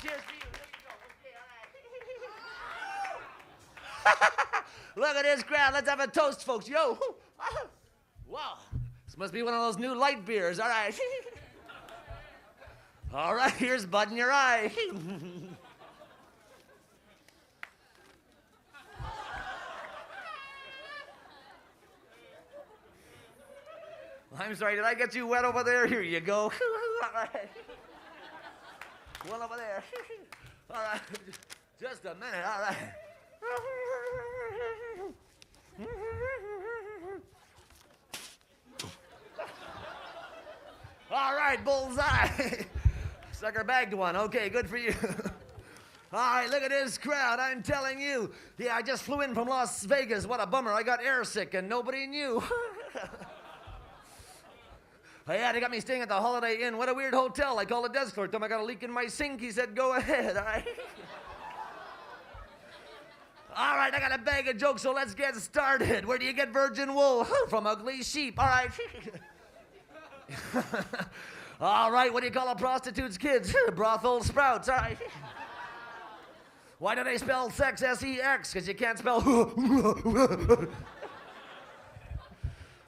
cheers for you. Here we go. Okay, all right. Look at this crowd. Let's have a toast, folks. Yo. Wow. This must be one of those new light beers. All right. All right, here's Bud in your eye. I'm sorry, did I get you wet over there? Here you go. All right. One over there. All right. Just a minute. All right. All right, bullseye. Sucker bagged one. Okay, good for you. All right, look at this crowd. I'm telling you. Yeah, I just flew in from Las Vegas. What a bummer. I got airsick and nobody knew. Oh, yeah, they got me staying at the Holiday Inn. What a weird hotel. I called the desk clerk. Told him I got a leak in my sink. He said, go ahead. All right. All right, I got a bag of jokes, so let's get started. Where do you get virgin wool? From ugly sheep. All right. All right, what do you call a prostitute's kids? Brothel sprouts. All right. Why do they spell sex S-E-X? Because you can't spell.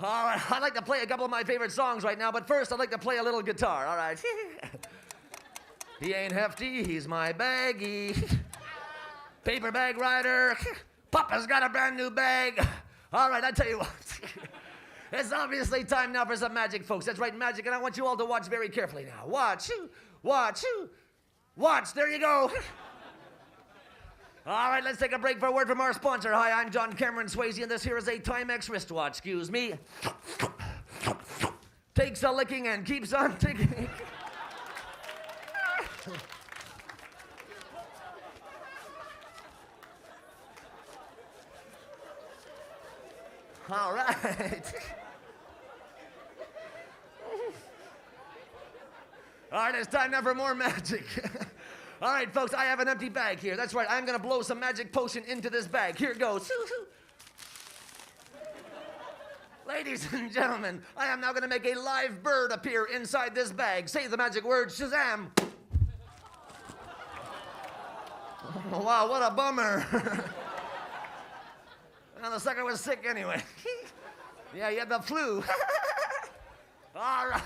All right, I'd like to play a couple of my favorite songs right now, but first I'd like to play a little guitar, all right? He ain't hefty, he's my baggie. Paper bag rider, Papa's got a brand new bag. All right, I tell you what. It's obviously time now for some magic, folks. That's right, magic, and I want you all to watch very carefully now. Watch, watch, watch, there you go. All right, let's take a break for a word from our sponsor. Hi, I'm John Cameron Swayze, and this here is a Timex wristwatch. Excuse me. Takes a licking and keeps on ticking. All right. All right, it's time now for more magic. All right, folks, I have an empty bag here. That's right, I'm going to blow some magic potion into this bag. Here it goes. Ladies and gentlemen, I am now going to make a live bird appear inside this bag. Say the magic word, Shazam. Oh, wow, what a bummer. Well, the sucker was sick anyway. Yeah, he had the flu. All right.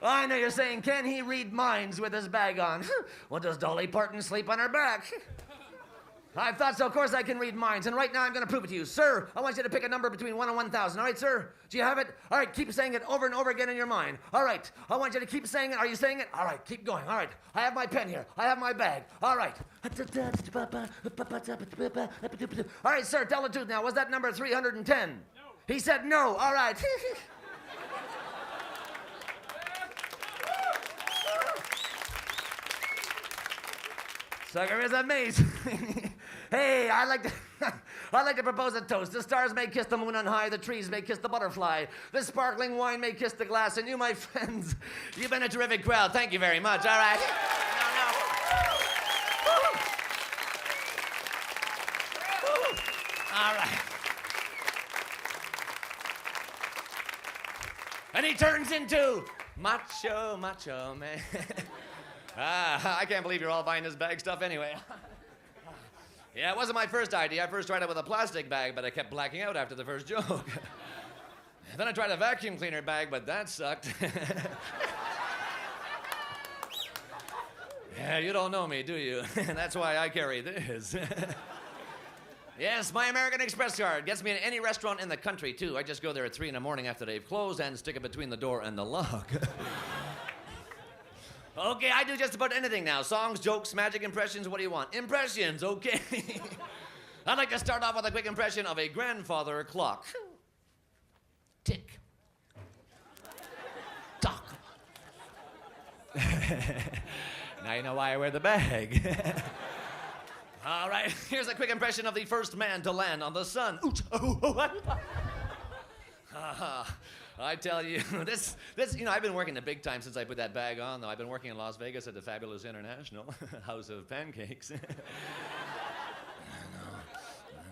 I know you're saying, can he read minds with his bag on? Well, does Dolly Parton sleep on her back? I thought so. Of course I can read minds, and right now I'm going to prove it to you. Sir, I want you to pick a number between 1 and 1,000. All right, sir? Do you have it? All right, keep saying it over and over again in your mind. All right, I want you to keep saying it. Are you saying it? All right, keep going. All right, I have my pen here. I have my bag. All right. All right, sir, tell the truth now. Was that number 310? No. He said no. All right. Sucker is amazing. Hey, I'd like to propose a toast. The stars may kiss the moon on high, the trees may kiss the butterfly, the sparkling wine may kiss the glass, and you, my friends, you've been a terrific crowd. Thank you very much. All right. All right. And he turns into Macho Man. I can't believe you're all buying this bag stuff anyway. Yeah, it wasn't my first idea. I first tried it with a plastic bag, but I kept blacking out after the first joke. Then I tried a vacuum cleaner bag, but that sucked. Yeah, you don't know me, do you? That's why I carry this. Yes, my American Express card gets me in any restaurant in the country, too. I just go there at 3 in the morning after they've closed and stick it between the door and the lock. Okay, I do just about anything now. Songs, jokes, magic impressions, what do you want? Impressions, okay. I'd like to start off with a quick impression of a grandfather clock. Tick. Tock. Now you know why I wear the bag. All right, here's a quick impression of the first man to land on the sun. I tell you, this, I've been working the big time since I put that bag on, though. I've been working in Las Vegas at the Fabulous International House of Pancakes.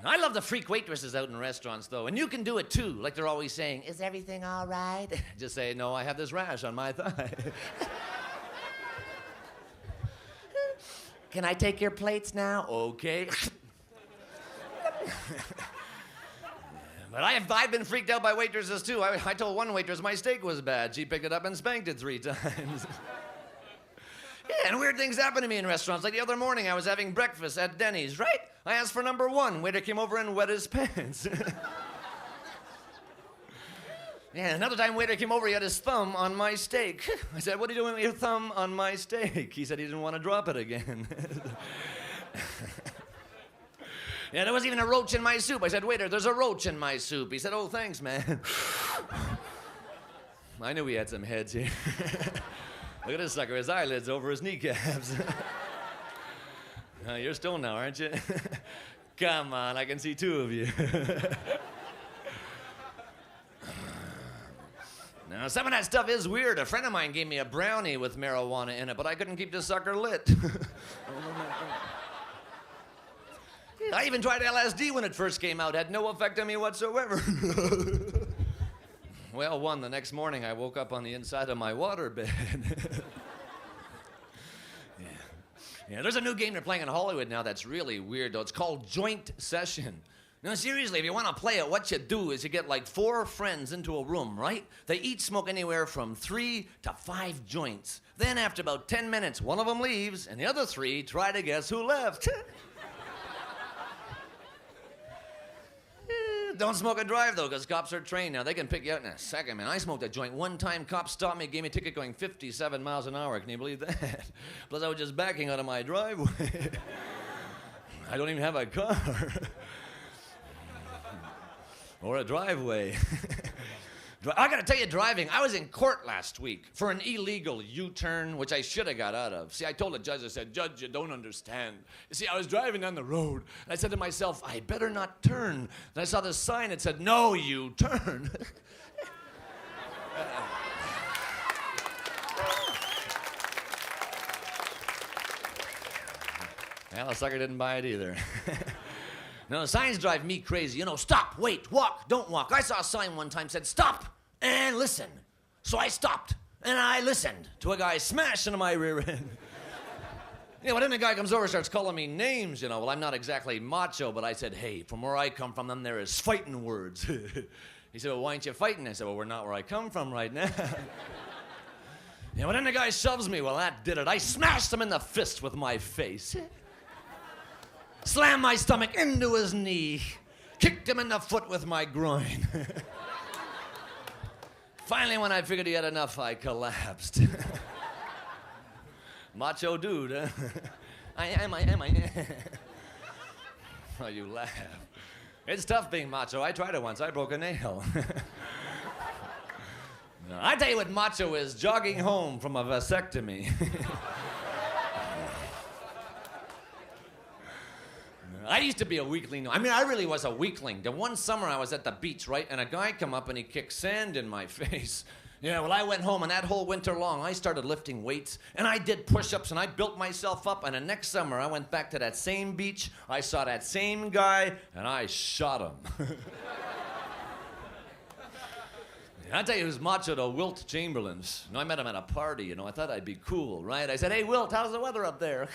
I love the freak waitresses out in restaurants, though, and you can do it, too. Like they're always saying, is everything all right? Just say, no, I have this rash on my thigh. Can I take your plates now? Okay. But I've been freaked out by waitresses too. I told one waitress my steak was bad. She picked it up and spanked it 3 times. Yeah, and weird things happen to me in restaurants. Like the other morning, I was having breakfast at Denny's, right? I asked for number 1. Waiter came over and wet his pants. Yeah, another time waiter came over, he had his thumb on my steak. I said, what are you doing with your thumb on my steak? He said he didn't want to drop it again. Yeah, there wasn't even a roach in my soup. I said, waiter, there's a roach in my soup. He said, oh, thanks, man. I knew he had some heads here. Look at this sucker, his eyelids over his kneecaps. You're stoned now, aren't you? Come on, I can see 2 of you. Now, some of that stuff is weird. A friend of mine gave me a brownie with marijuana in it, but I couldn't keep the sucker lit. I even tried LSD when it first came out. Had no effect on me whatsoever. Well, the next morning I woke up on the inside of my waterbed. Yeah, there's a new game they're playing in Hollywood now that's really weird, though. It's called Joint Session. Now, seriously, if you want to play it, what you do is you get like 4 friends into a room, right? They each smoke anywhere from 3 to 5 joints. Then after about 10 minutes, one of them leaves, and the other 3 try to guess who left. Don't smoke and drive, though, because cops are trained now. They can pick you out in a second, man. I smoked a joint one time. Cops stopped me, gave me a ticket going 57 miles an hour. Can you believe that? Plus, I was just backing out of my driveway. I don't even have a car. Or a driveway. I gotta tell you, driving, I was in court last week for an illegal U-turn, which I should have got out of. See, I told the judge, I said, Judge, you don't understand. You see, I was driving down the road, and I said to myself, I better not turn. And I saw this sign that said, no, you turn. Well, the sucker didn't buy it either. No, the signs drive me crazy. You know, stop, wait, walk, don't walk. I saw a sign one time said, stop and listen. So I stopped and I listened to a guy smash into my rear end. Yeah, but then the guy comes over and starts calling me names, you know. Well, I'm not exactly macho, but I said, hey, from where I come from, there is fighting words. He said, well, why aren't you fighting? I said, well, we're not where I come from right now. Yeah, but then the guy shoves me. Well, that did it. I smashed him in the fist with my face. Slammed my stomach into his knee, kicked him in the foot with my groin. Finally, when I figured he had enough, I collapsed. Macho dude, huh? I am. Oh, you laugh. It's tough being macho. I tried it once. I broke a nail. No, I tell you what macho is, jogging home from a vasectomy. I used to be a weakling. I mean, I really was a weakling. The one summer I was at the beach, right, and a guy come up and he kicked sand in my face. Yeah, well, I went home, and that whole winter long, I started lifting weights, and I did push-ups, and I built myself up, and the next summer, I went back to that same beach, I saw that same guy, and I shot him. I tell you who's macho, though, Wilt Chamberlain's. You know, I met him at a party, you know, I thought I'd be cool, right? I said, hey, Wilt, how's the weather up there?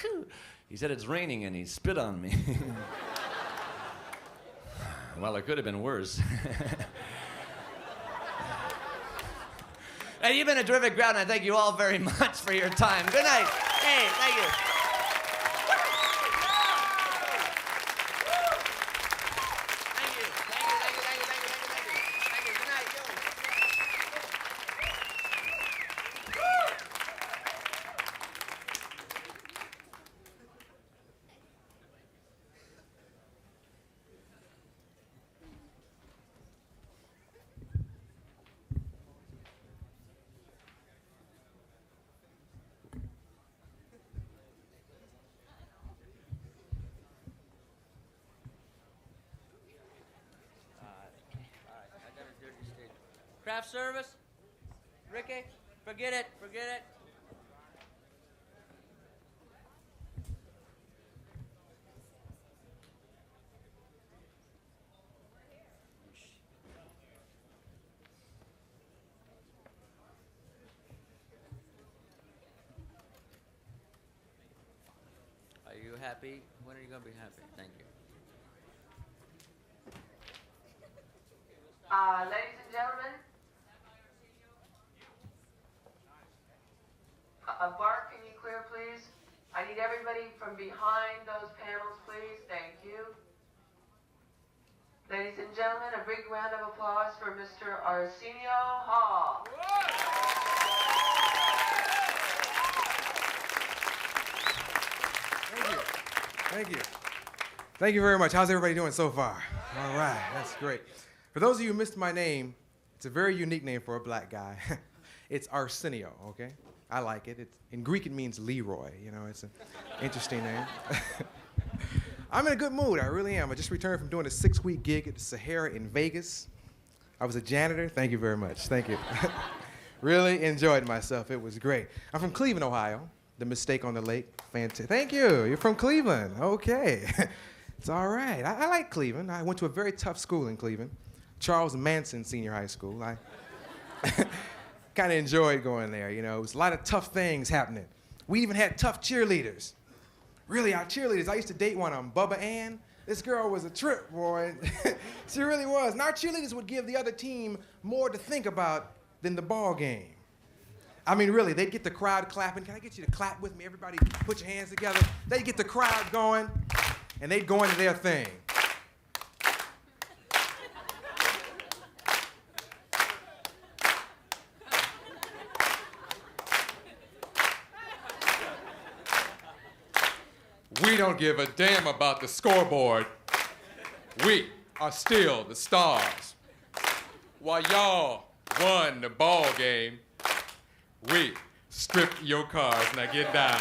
He said, it's raining, and he spit on me. Well, it could have been worse. Hey, you've been a terrific crowd, and I thank you all very much for your time. Good night. Hey, thank you. Craft service? Ricky? Forget it. happy? When are you gonna be happy? Thank you. Ladies and gentlemen, Bart, can you clear, please? I need everybody from behind those panels, please. Thank you. Ladies and gentlemen, a big round of applause for Mr. Arsenio Hall. Thank you. Thank you. Thank you very much. How's everybody doing so far? All right, that's great. For those of you who missed my name, it's a very unique name for a black guy. It's Arsenio, okay? I like it. In Greek, it means Leroy. You know, it's an interesting name. I'm in a good mood. I really am. I just returned from doing a 6-week gig at the Sahara in Vegas. I was a janitor. Thank you very much. Thank you. Really enjoyed myself. It was great. I'm from Cleveland, Ohio. The Mistake on the Lake. Fantastic. Thank you. You're from Cleveland. Okay. It's all right. I like Cleveland. I went to a very tough school in Cleveland, Charles Manson Senior High School. I kind of enjoyed going there. You know, it was a lot of tough things happening. We even had tough cheerleaders. Really, our cheerleaders. I used to date one of them, Bubba Ann. This girl was a trip, boy. She really was. And our cheerleaders would give the other team more to think about than the ball game. I mean, really, they'd get the crowd clapping. Can I get you to clap with me? Everybody put your hands together. They'd get the crowd going, and they'd go into their thing. We don't give a damn about the scoreboard. We are still the stars. While y'all won the ball game, we stripped your cars. Now get down.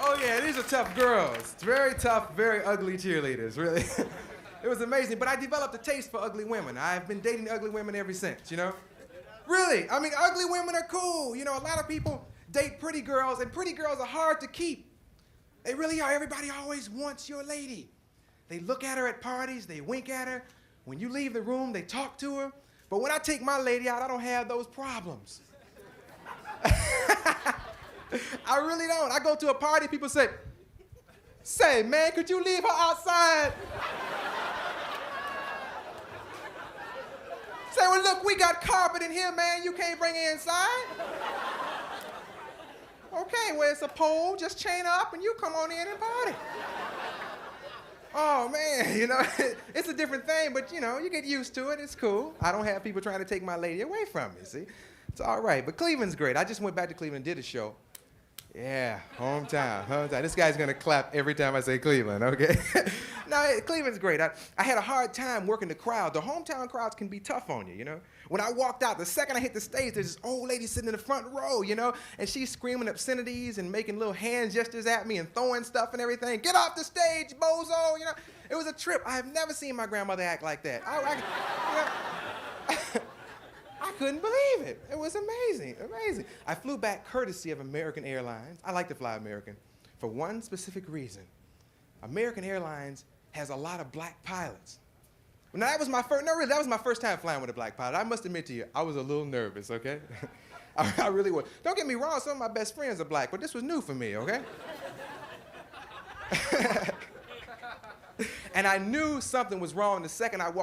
Oh yeah, these are tough girls. Very tough, very ugly cheerleaders, really. It was amazing, but I developed a taste for ugly women. I've been dating ugly women ever since, you know? Really, I mean, ugly women are cool. You know, a lot of people date pretty girls, and pretty girls are hard to keep. They really are. Everybody always wants your lady. They look at her at parties, they wink at her. When you leave the room, they talk to her. But when I take my lady out, I don't have those problems. I really don't. I go to a party, people say, man, could you leave her outside? Say, well, look, we got carpet in here, man. You can't bring her inside. Okay, well, it's a pole. Just chain up and you come on in and party. Oh, man, you know, it's a different thing, but, you know, you get used to it. It's cool. I don't have people trying to take my lady away from me, see? It's all right, but Cleveland's great. I just went back to Cleveland and did a show. Yeah, hometown. This guy's gonna clap every time I say Cleveland, okay? No, Cleveland's great. I had a hard time working the crowd. The hometown crowds can be tough on you, you know? When I walked out, the second I hit the stage, there's this old lady sitting in the front row, you know? And she's screaming obscenities and making little hand gestures at me and throwing stuff and everything. Get off the stage, bozo, you know? It was a trip. I have never seen my grandmother act like that. I couldn't believe it. It was amazing, amazing. I flew back courtesy of American Airlines. I like to fly American for one specific reason. American Airlines has a lot of black pilots. Now that was my first, no really, that was my first time flying with a black pilot. I must admit to you, I was a little nervous, okay? I really was. Don't get me wrong, some of my best friends are black, but this was new for me, okay? And I knew something was wrong the second I walked